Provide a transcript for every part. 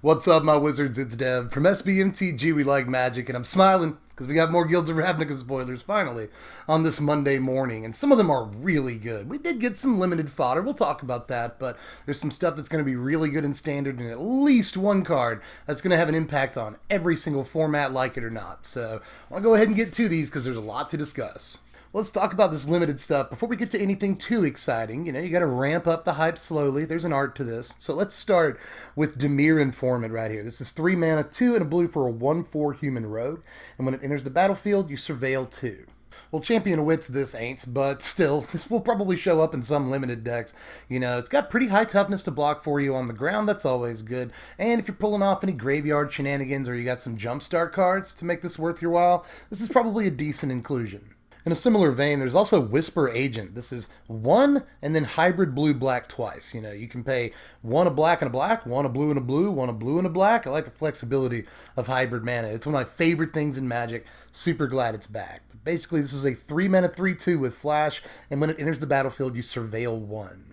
What's up, my wizards? It's Dev. From Mtg, we like magic, and I'm smiling because we got more Guilds of Ravnica spoilers, finally, on this Monday morning, and some of them are really good. We did get some limited fodder, we'll talk about that, but there's some stuff that's going to be really good in Standard, and at least one card that's going to have an impact on every single format, like it or not. So, I want to go ahead and get to these because there's a lot to discuss. Let's talk about this limited stuff before we get to anything too exciting. You know, you got to ramp up the hype slowly. There's an art to this. So let's start with Dimir Informant right here. This is 3 mana, 2 and a blue for a 1/4 human rogue. And when it enters the battlefield, you surveil 2. Well, Champion of Wits this ain't, but still, this will probably show up in some limited decks. You know, it's got pretty high toughness to block for you on the ground, that's always good. And if you're pulling off any graveyard shenanigans or you got some jumpstart cards to make this worth your while, this is probably a decent inclusion. In a similar vein, there's also Whisper Agent. This is 1 and then hybrid blue-black twice. You know, you can pay 1 a black and a black, 1 a blue and a blue, 1 a blue and a black. I like the flexibility of hybrid mana. It's one of my favorite things in Magic. Super glad it's back. But basically, this is a 3 mana 3/2 with flash, and when it enters the battlefield, you surveil 1.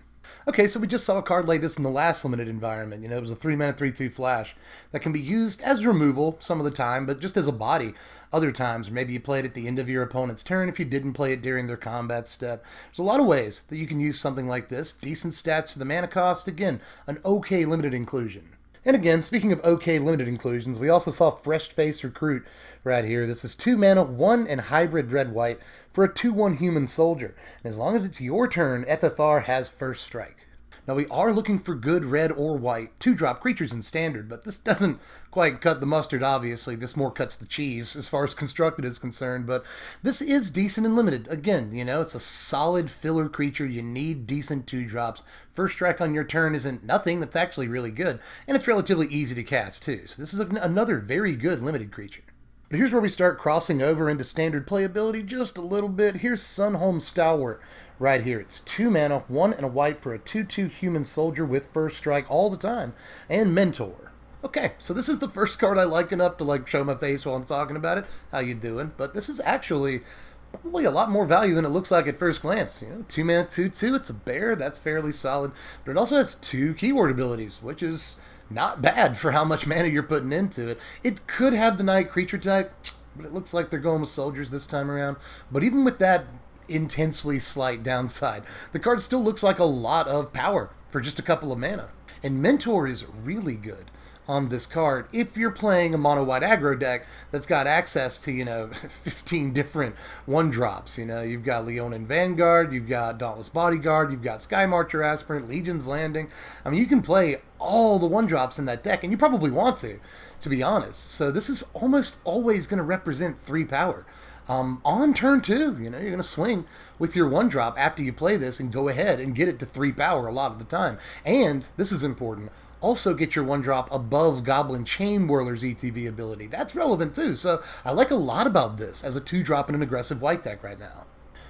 Okay, so we just saw a card like this in the last limited environment. You know, it was a 3 mana 3/2 flash that can be used as removal some of the time, but just as a body other times. Or maybe you play it at the end of your opponent's turn if you didn't play it during their combat step. There's a lot of ways that you can use something like this. Decent stats for the mana cost. Again, an okay limited inclusion. And again, speaking of okay limited inclusions, we also saw Fresh Face Recruit right here. This is 2 mana, 1 and hybrid red-white for a 2/1 human soldier. And as long as it's your turn, FFR has first strike. Now we are looking for good red or white 2-drop creatures in Standard, but this doesn't quite cut the mustard, obviously. This more cuts the cheese as far as constructed is concerned, but this is decent and limited. Again, you know, it's a solid filler creature. You need decent 2-drops. First strike on your turn isn't nothing. That's actually really good, and it's relatively easy to cast too. So this is another very good limited creature. But here's where we start crossing over into Standard playability just a little bit. Here's Sunholm Stalwart right here. It's 2 mana, 1 and a white for a 2/2 human soldier with first strike all the time, and Mentor. Okay, so this is the first card I like enough to show my face while I'm talking about it. How you doing? But this is actually probably a lot more value than it looks like at first glance. You know, 2 mana, 2/2, it's a bear, that's fairly solid. But it also has 2 keyword abilities, which is not bad for how much mana you're putting into it. It could have the night creature type, but it looks like they're going with soldiers this time around. But even with that intensely slight downside, the card still looks like a lot of power for just a couple of mana. And Mentor is really good on this card if you're playing a mono-white aggro deck that's got access to, you know, 15 different 1-drops. You know, you've got Leonin Vanguard, you've got Dauntless Bodyguard, you've got Sky Marcher Aspirant, Legion's Landing. I mean, you can play all the 1-drops in that deck, and you probably want to be honest. So this is almost always going to represent 3 power. On turn 2, you know, you're going to swing with your 1-drop after you play this and go ahead and get it to 3 power a lot of the time. And, this is important, also get your 1-drop above Goblin Chain Whirler's ETB ability. That's relevant too, so I like a lot about this as a 2-drop in an aggressive white deck right now.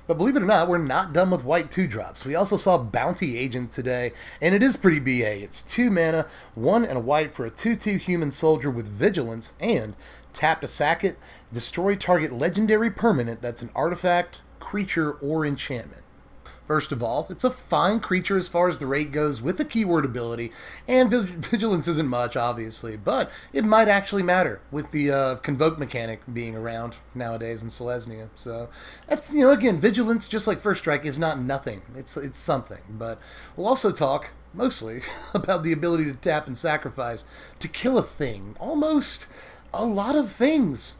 But believe it or not, we're not done with white 2-drops. We also saw Bounty Agent today, and it is pretty BA. It's 2 mana, 1 and a white for a 2/2 human soldier with vigilance, and tap to sack it, destroy target legendary permanent that's an artifact, creature, or enchantment. First of all, it's a fine creature as far as the rate goes with a keyword ability, and Vigilance isn't much, obviously, but it might actually matter with the Convoke mechanic being around nowadays in Selesnya. So, that's, you know, again, Vigilance, just like First Strike, is not nothing. It's something, but we'll also talk, mostly, about the ability to tap and sacrifice to kill a thing. Almost a lot of things,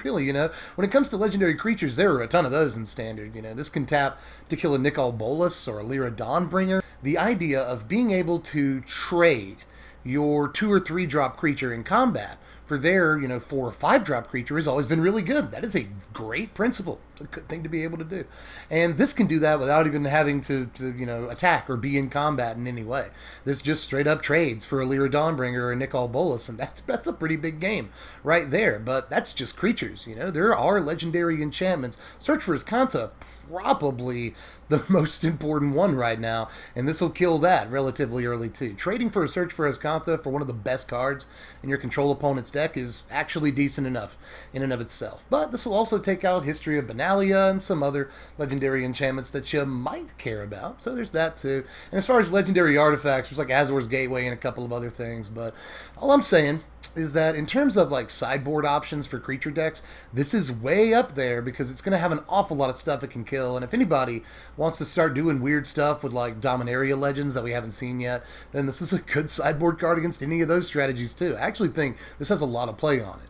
really. You know, when it comes to legendary creatures, there are a ton of those in Standard. You know, this can tap to kill a Nicol Bolas or a Lyra Dawnbringer. The idea of being able to trade your 2 or 3-drop creature in combat for their, you know, 4 or 5-drop creature has always been really good. That is a great principle. It's a good thing to be able to do. And this can do that without even having to you know, attack or be in combat in any way. This just straight up trades for a Lyra Dawnbringer or a Nicol Bolas, and that's a pretty big game right there. But that's just creatures, you know. There are legendary enchantments. Search for Azcanta, probably the most important one right now, and this will kill that relatively early too. Trading for a Search for Azcanta Manta for one of the best cards in your control opponent's deck is actually decent enough in and of itself. But this will also take out History of Benalia and some other legendary enchantments that you might care about. So there's that too. And as far as legendary artifacts, there's like Azor's Gateway and a couple of other things. But all I'm saying is that in terms of like sideboard options for creature decks, this is way up there because it's going to have an awful lot of stuff it can kill. And if anybody wants to start doing weird stuff with like Dominaria Legends that we haven't seen yet, then this is a good sideboard card against any of those strategies too. I actually think this has a lot of play on it.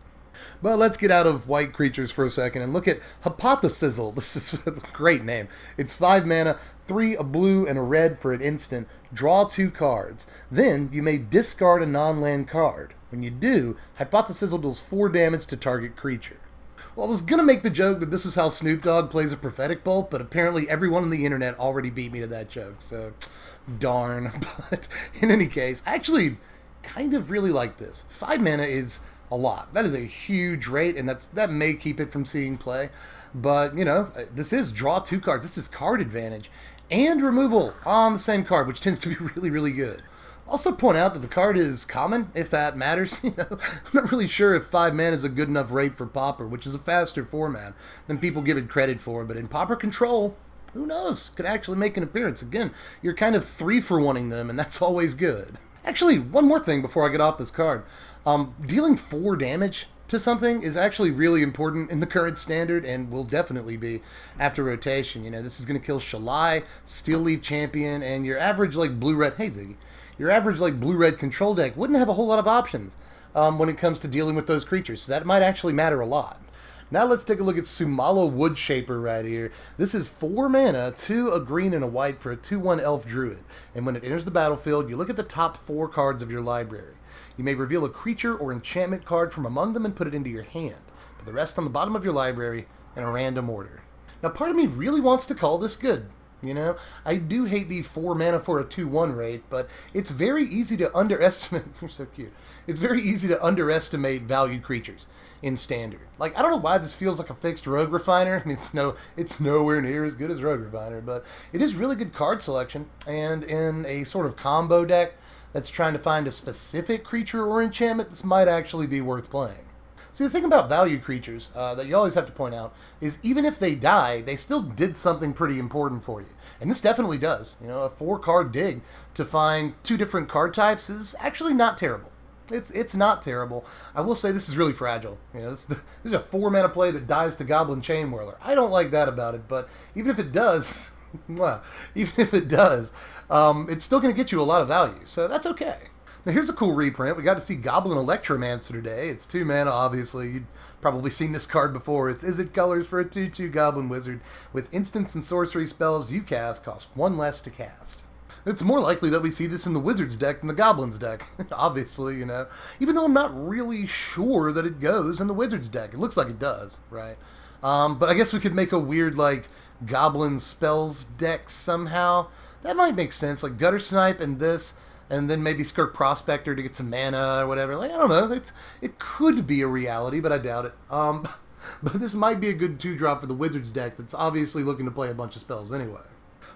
But let's get out of white creatures for a second and look at Sizzle. This is a great name. It's 5 mana, 3 a blue and a red for an instant. Draw 2 cards. Then you may discard a non-land card. When you do, Sizzle deals 4 damage to target creature. Well, I was going to make the joke that this is how Snoop Dogg plays a Prophetic Bolt, but apparently everyone on the internet already beat me to that joke, so darn. But in any case, I actually kind of really like this. 5 mana is a lot. That is a huge rate, and that may keep it from seeing play. But, you know, this is draw 2 cards. This is card advantage and removal on the same card, which tends to be really, really good. Also point out that the card is common, if that matters. You know, I'm not really sure if 5 mana is a good enough rate for Pauper, which is a faster format than people give it credit for. But in Pauper Control, who knows? Could actually make an appearance. Again, you're kind of 3-for-1ing them, and that's always good. Actually, one more thing before I get off this card. Dealing 4 damage to something is actually really important in the current standard and will definitely be after rotation. You know, this is going to kill Shalai, Steel Leaf Champion, and your average, like, blue-red... Hey, Ziggy. Your average, like, blue-red control deck wouldn't have a whole lot of options when it comes to dealing with those creatures, so that might actually matter a lot. Now let's take a look at Sumalo Woodshaper right here. This is 4 mana, 2 a green and a white for a 2/1 elf druid. And when it enters the battlefield, you look at the top 4 cards of your library. You may reveal a creature or enchantment card from among them and put it into your hand. Put the rest on the bottom of your library in a random order. Now part of me really wants to call this good. You know, I do hate the 4 mana for a 2/1 rate, but it's very easy to underestimate. You're so cute. It's very easy to underestimate value creatures in Standard. Like, I don't know why this feels like a fixed Rogue Refiner. I mean, it's nowhere near as good as Rogue Refiner, but it is really good card selection. And in a sort of combo deck that's trying to find a specific creature or enchantment, this might actually be worth playing. See, the thing about value creatures that you always have to point out is even if they die, they still did something pretty important for you. And this definitely does. You know, a 4-card dig to find 2 different card types is actually not terrible. It's not terrible. I will say this is really fragile. You know, this is a 4-mana play that dies to Goblin Chainwhirler. I don't like that about it, but even if it does, well, even if it does, it's still going to get you a lot of value, so that's okay. Now here's a cool reprint. We got to see Goblin Electromancer today. It's 2 mana, obviously. You've probably seen this card before. It's Izzet colors for a 2/2 Goblin Wizard. With instants and sorcery spells you cast cost 1 less to cast. It's more likely that we see this in the Wizard's deck than the Goblin's deck, obviously, you know. Even though I'm not really sure that it goes in the Wizard's deck. It looks like it does, right? But I guess we could make a weird, like, Goblin Spells deck somehow. That might make sense, like Gutter Snipe and this... and then maybe Skirk Prospector to get some mana or whatever. Like, I don't know. It could be a reality, but I doubt it. But this might be a good 2-drop for the Wizards deck that's obviously looking to play a bunch of spells anyway.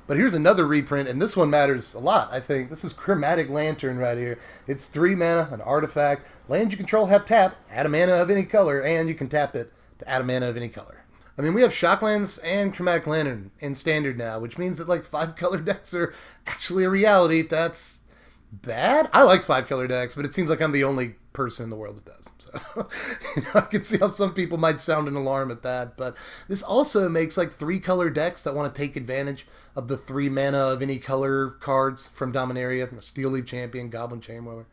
But here's another reprint, and this one matters a lot, I think. This is Chromatic Lantern right here. It's 3 mana, an artifact. Land you control have tap, add a mana of any color, and you can tap it to add a mana of any color. I mean, we have Shocklands and Chromatic Lantern in Standard now, which means that, like, 5-color decks are actually a reality. That's bad. I like 5-color decks, but it seems like I'm the only person in the world that does. So you know, I can see how some people might sound an alarm at that, but this also makes like 3-color decks that want to take advantage of the 3 mana of any color cards from Dominaria, Steel Leaf Champion, Goblin Chainwhirler.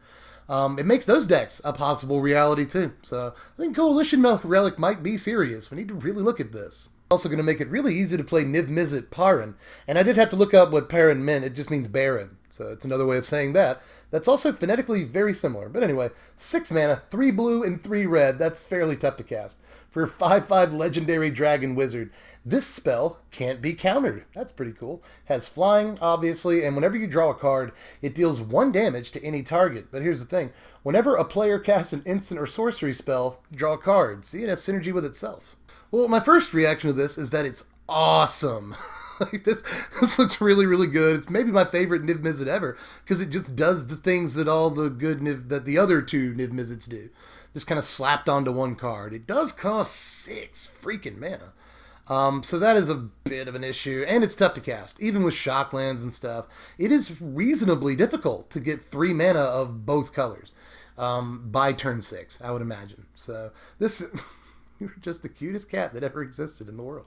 It makes those decks a possible reality too. So I think Coalition Relic might be serious. We need to really look at this. Also going to make it really easy to play Niv-Mizzet Paran. And I did have to look up what Paran meant. It just means Baron. So it's another way of saying that. That's also phonetically very similar. But anyway, 6 mana, 3 blue and 3 red. That's fairly tough to cast. For a 5/5 Legendary Dragon Wizard, this spell can't be countered. That's pretty cool. Has flying, obviously, and whenever you draw a card, it deals 1 damage to any target. But here's the thing. Whenever a player casts an instant or sorcery spell, draw a card. See, it has synergy with itself. Well, my first reaction to this is that it's awesome. Like this looks really, really good. It's maybe my favorite Niv-Mizzet ever because it just does the things that all the good that the other two Niv-Mizzets do. Just kind of slapped onto one card. It does cost 6 freaking mana. So that is a bit of an issue, and it's tough to cast. Even with Shocklands and stuff, it is reasonably difficult to get 3 mana of both colors by turn 6, I would imagine. So this, you're just the cutest cat that ever existed in the world.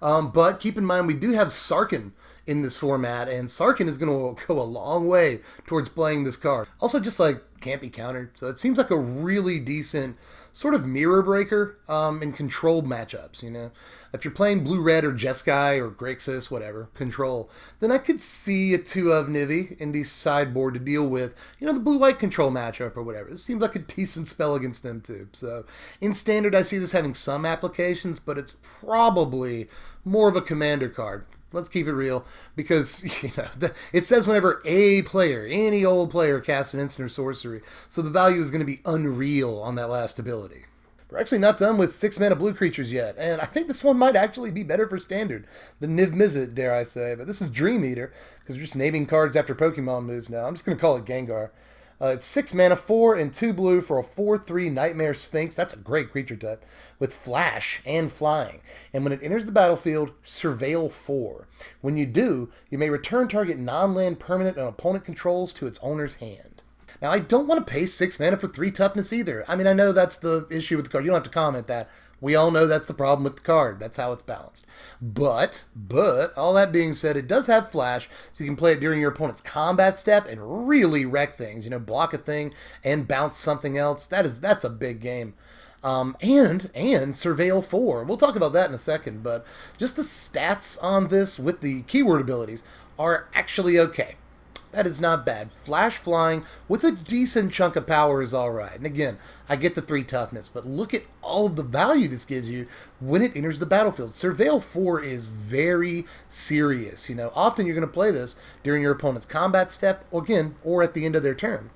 But keep in mind, we do have Sarkhan in this format, and Sarkhan is going to go a long way towards playing this card. Also, just like can't be countered, so it seems like a really decent sort of mirror breaker in control matchups. You know, if you're playing blue-red or Jeskai or Grixis, whatever, control, then I could see a 2 of Nivi in the sideboard to deal with, you know, the blue-white control matchup or whatever. It seems like a decent spell against them too. So in standard, I see this having some applications, but it's probably more of a commander card. Let's keep it real, because you know it says whenever a player, any old player, casts an instant or sorcery, so the value is going to be unreal on that last ability. We're actually not done with 6 mana blue creatures yet, and I think this one might actually be better for standard than Niv-Mizzet, dare I say. But this is Dream Eater, because we're just naming cards after Pokemon moves now. I'm just going to call it Gengar. It's 6 mana, 4 and 2 blue for a 4/3 Nightmare Sphinx. That's a great creature type with flash and flying. And when it enters the battlefield, surveil 4. When you do, you may return target non-land permanent an opponent controls to its owner's hand. Now, I don't want to pay 6 mana for 3 toughness either. I mean, I know that's the issue with the card. You don't have to comment that. We all know that's the problem with the card. That's how it's balanced. But, all that being said, it does have flash, so you can play it during your opponent's combat step and really wreck things. You know, block a thing and bounce something else. That's a big game. And Surveil 4. We'll talk about that in a second, but just the stats on this with the keyword abilities are actually okay. That is not bad. Flash flying with a decent chunk of power is alright. And again, I get the 3 toughness, but look at all of the value this gives you when it enters the battlefield. Surveil 4 is very serious. You know, often you're going to play this during your opponent's combat step, or at the end of their turn.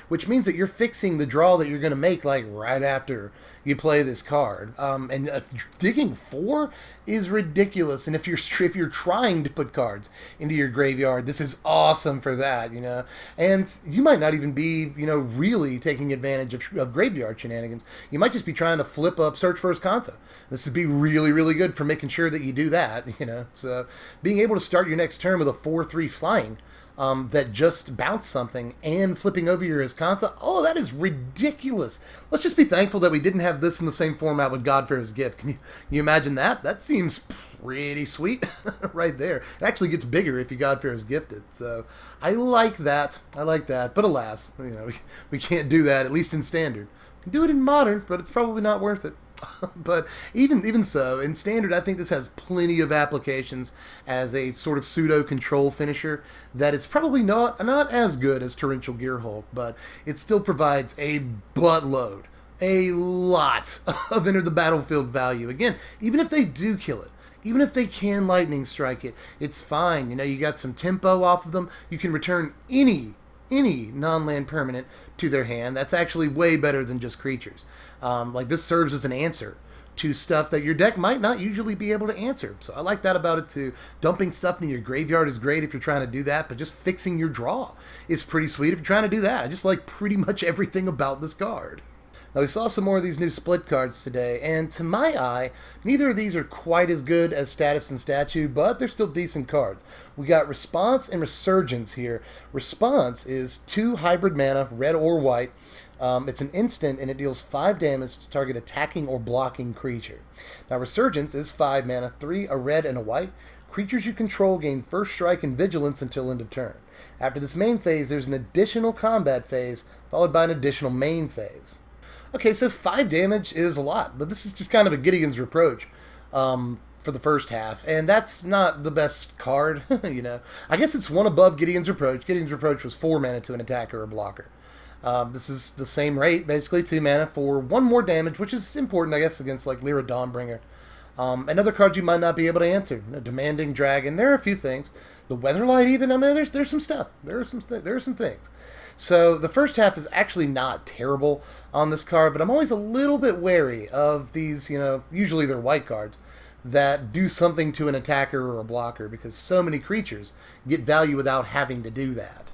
Which means that you're fixing the draw that you're going to make like right after you play this card. And digging 4 is ridiculous. And if you're trying to put cards into your graveyard, this is awesome for that, you know. And you might not even be, you know, really taking advantage of graveyard shenanigans. You might just be trying to flip up Search for Azcanta. This would be really, really good for making sure that you do that, you know. So being able to start your next turn with a 4/3 flying that just bounced something and flipping over your Azcanta, oh, that is ridiculous. Let's just be thankful that we didn't have this in the same format with Godfair's Gift. Can you imagine that? That seems pretty sweet right there. It actually gets bigger if you Godfair's Gifted. So I like that. But alas, you know, we can't do that, at least in standard. We can do it in modern, but it's probably not worth it. But even so, in standard, I think this has plenty of applications as a sort of pseudo-control finisher that is probably not as good as Torrential Gearhulk, but it still provides a buttload, a lot of enter-the-battlefield value. Again, even if they do kill it, even if they can lightning strike it, it's fine. You know, you got some tempo off of them. You can return any non-land permanent to their hand. That's actually way better than just creatures. Like this serves as an answer to stuff that your deck might not usually be able to answer. So I like that about it too. Dumping stuff into your graveyard is great if you're trying to do that, but just fixing your draw is pretty sweet if you're trying to do that. I just like pretty much everything about this card. Now, we saw some more of these new split cards today, and to my eye, neither of these are quite as good as Status and Statue, but they're still decent cards. We got Response and Resurgence here. Response is 2 hybrid mana, red or white. It's an instant, and it deals 5 damage to target attacking or blocking creature. Now, Resurgence is 5 mana, 3, a red and a white. Creatures you control gain first strike and vigilance until end of turn. After this main phase, there's an additional combat phase, followed by an additional main phase. Okay, so 5 damage is a lot, but this is just kind of a Gideon's Reproach for the first half, and that's not the best card, you know. I guess it's one above Gideon's Reproach. Gideon's Reproach was 4 mana to an attacker or blocker. This is the same rate, basically 2 mana for 1 more damage, which is important, I guess, against like Lyra Dawnbringer. Another card you might not be able to answer, Demanding Dragon. There are a few things. The Weatherlight even, I mean, there's some stuff. There are some things. So the first half is actually not terrible on this card, but I'm always a little bit wary of these, you know, usually they're white cards, that do something to an attacker or a blocker, because so many creatures get value without having to do that.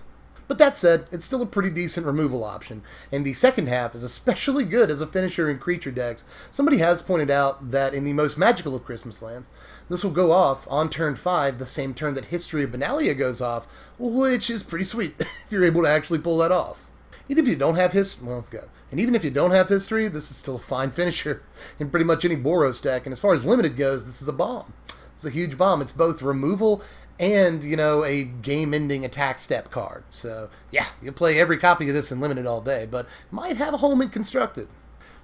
But that said, it's still a pretty decent removal option, and the second half is especially good as a finisher in creature decks. Somebody has pointed out that in the most magical of Christmas lands, this will go off on turn 5, the same turn that History of Benalia goes off, which is pretty sweet if you're able to actually pull that off. Even if you don't have history, well, go. And even if you don't have history, this is still a fine finisher in pretty much any Boros deck. And as far as limited goes, this is a bomb. It's a huge bomb. It's both removal and, you know, a game-ending attack step card. So, yeah, you'll play every copy of this in limited all day, but might have a home in constructed.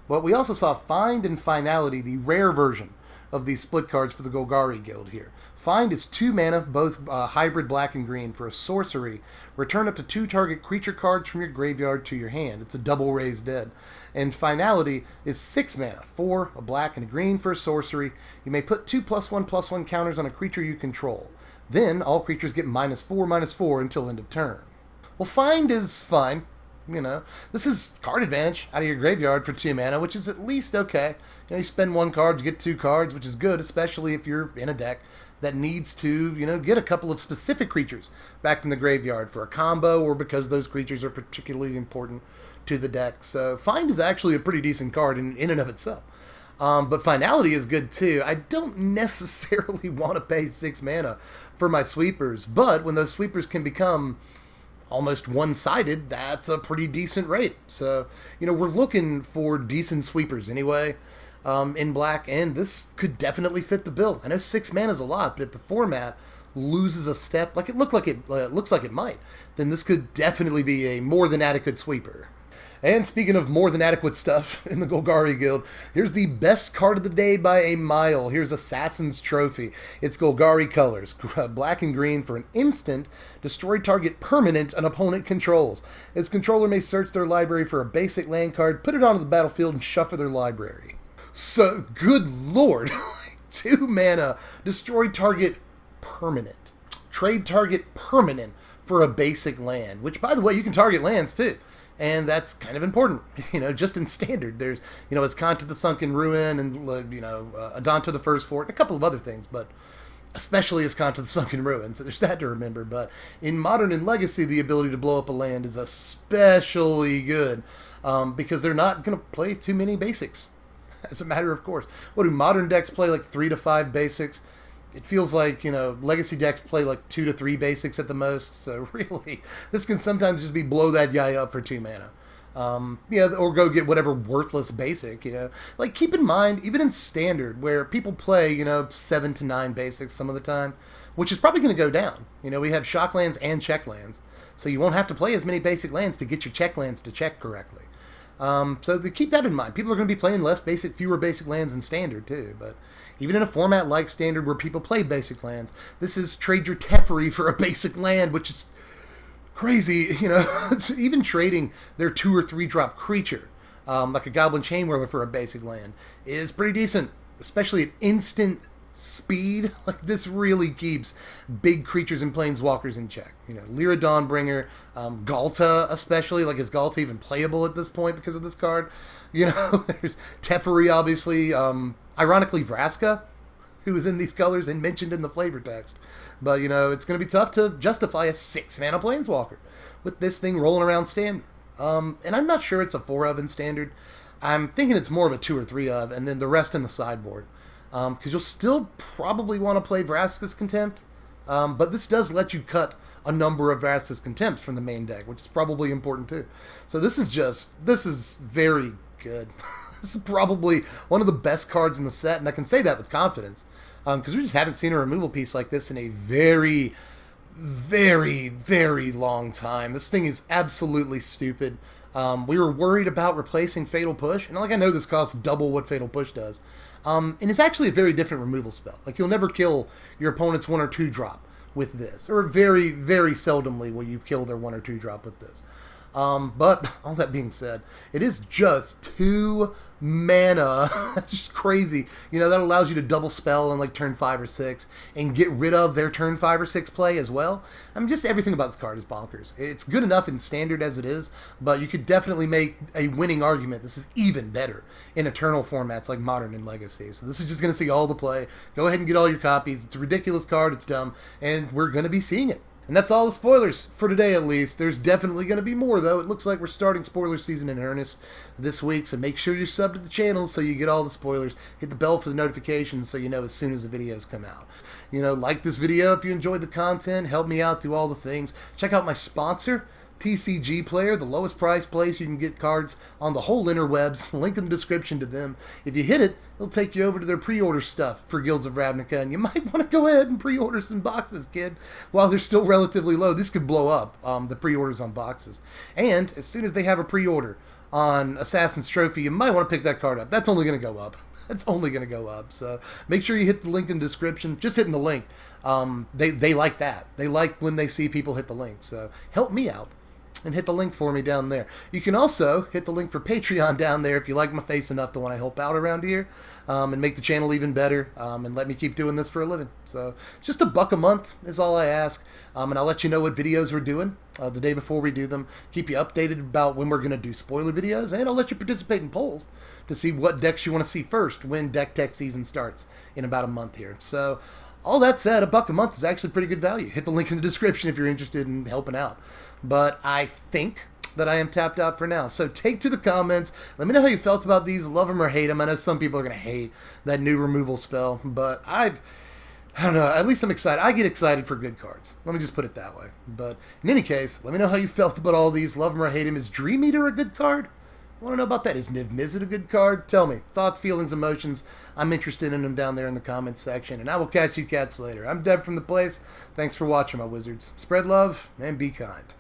But we also saw Find and Finality, the rare version of these split cards for the Golgari Guild here. Find is 2 mana, both hybrid black and green, for a sorcery. Return up to 2 target creature cards from your graveyard to your hand. It's a double raise dead. And Finality is 6 mana, 4, a black and a green for a sorcery. You may put 2+1/+1 counters on a creature you control. Then all creatures get -4/-4 until end of turn. Well, Find is fine. You know, this is card advantage out of your graveyard for 2 mana, which is at least okay. You know, you spend 1 card, you get 2 cards, which is good, especially if you're in a deck that needs to, you know, get a couple of specific creatures back from the graveyard for a combo or because those creatures are particularly important to the deck. So Find is actually a pretty decent card in and of itself. But Finality is good too. I don't necessarily want to pay 6 mana for my sweepers, but when those sweepers can become almost one-sided, that's a pretty decent rate. So, you know, we're looking for decent sweepers anyway in black, and this could definitely fit the bill. I know 6 mana is a lot, but if the format loses a step, like it looks like it might, then this could definitely be a more than adequate sweeper. And speaking of more than adequate stuff in the Golgari Guild, here's the best card of the day by a mile. Here's Assassin's Trophy. It's Golgari colors, black and green for an instant, destroy target permanent an opponent controls. Its controller may search their library for a basic land card, put it onto the battlefield, and shuffle their library. So, good lord, 2 mana, destroy target permanent. Trade target permanent for a basic land, which, by the way, you can target lands too. And that's kind of important, you know, just in standard. There's, you know, it's Khan to the Sunken Ruin and, you know, Adonto the First Fort, and a couple of other things, but especially as Khan to the Sunken Ruin, so there's that to remember. But in Modern and Legacy, the ability to blow up a land is especially good because they're not going to play too many basics, as a matter of course. What do Modern decks play, like 3 to 5 basics? It feels like, you know, Legacy decks play like 2 to 3 basics at the most, so really, this can sometimes just be blow that guy up for 2 mana. Yeah, or go get whatever worthless basic, you know. Like, keep in mind, even in Standard, where people play, you know, 7 to 9 basics some of the time, which is probably going to go down. You know, we have shock lands and check lands, so you won't have to play as many basic lands to get your check lands to check correctly. So keep that in mind. People are going to be playing fewer basic lands in Standard, too, but even in a format like Standard where people play basic lands, this is trade your Teferi for a basic land, which is crazy, you know. Even trading their 2 or 3 drop creature, like a Goblin Chainwhirler for a basic land, is pretty decent, especially at instant speed. Like, this really keeps big creatures and planeswalkers in check. You know, Lyra Dawnbringer, Galta especially. Like, is Galta even playable at this point because of this card? You know, there's Teferi, obviously. Ironically, Vraska, who is in these colors and mentioned in the flavor text. But, you know, it's going to be tough to justify a 6 mana planeswalker with this thing rolling around Standard. And I'm not sure it's a 4 of in Standard. I'm thinking it's more of a 2 or 3 of, and then the rest in the sideboard. Because you'll still probably want to play Vraska's Contempt. But this does let you cut a number of Vraska's Contempts from the main deck, which is probably important too. So this is very good. This is probably one of the best cards in the set, and I can say that with confidence. Because we just haven't seen a removal piece like this in a very, very, very long time. This thing is absolutely stupid. We were worried about replacing Fatal Push, and like, I know this costs double what Fatal Push does. And it's actually a very different removal spell. Like, you'll never kill your opponent's 1 or 2 drop with this, or very, very seldomly will you kill their 1 or 2 drop with this. But all that being said, it is just 2 mana. That's just crazy. You know, that allows you to double spell in like turn 5 or 6 and get rid of their turn 5 or 6 play as well. I mean, just everything about this card is bonkers. It's good enough in standard as it is, but you could definitely make a winning argument. This is even better in Eternal formats like Modern and Legacy. So this is just going to see all the play. Go ahead and get all your copies. It's a ridiculous card. It's dumb. And we're going to be seeing it. And that's all the spoilers for today, at least. There's definitely going to be more, though. It looks like we're starting spoiler season in earnest this week, so make sure you're subbed to the channel so you get all the spoilers. Hit the bell for the notifications so you know as soon as the videos come out. You know, like this video if you enjoyed the content. Help me out, do all the things. Check out my sponsor, TCG Player, the lowest price place you can get cards on the whole interwebs. Link in the description to them. If you hit it, it'll take you over to their pre-order stuff for Guilds of Ravnica, and you might want to go ahead and pre-order some boxes, kid. While they're still relatively low, this could blow up, the pre-orders on boxes. And as soon as they have a pre-order on Assassin's Trophy, you might want to pick that card up. That's only going to go up. It's only going to go up. So make sure you hit the link in the description. Just hitting the link. They like that. They like when they see people hit the link. So help me out and hit the link for me down there. You can also hit the link for Patreon down there if you like my face enough to want to help out around here and make the channel even better and let me keep doing this for a living. So it's just $1 a month is all I ask. And I'll let you know what videos we're doing the day before we do them. Keep you updated about when we're going to do spoiler videos, and I'll let you participate in polls to see what decks you want to see first when Deck Tech season starts in about a month here. So all that said, $1 a month is actually pretty good value. Hit the link in the description if you're interested in helping out. But I think that I am tapped out for now. So take to the comments. Let me know how you felt about these. Love them or hate them. I know some people are going to hate that new removal spell, but I don't know. At least I'm excited. I get excited for good cards. Let me just put it that way. But in any case, let me know how you felt about all these. Love them or hate them. Is Dream Eater a good card? I want to know about that. Is Niv-Mizzet a good card? Tell me. Thoughts, feelings, emotions. I'm interested in them down there in the comments section. And I will catch you cats later. I'm Deb from The Place. Thanks for watching, my wizards. Spread love and be kind.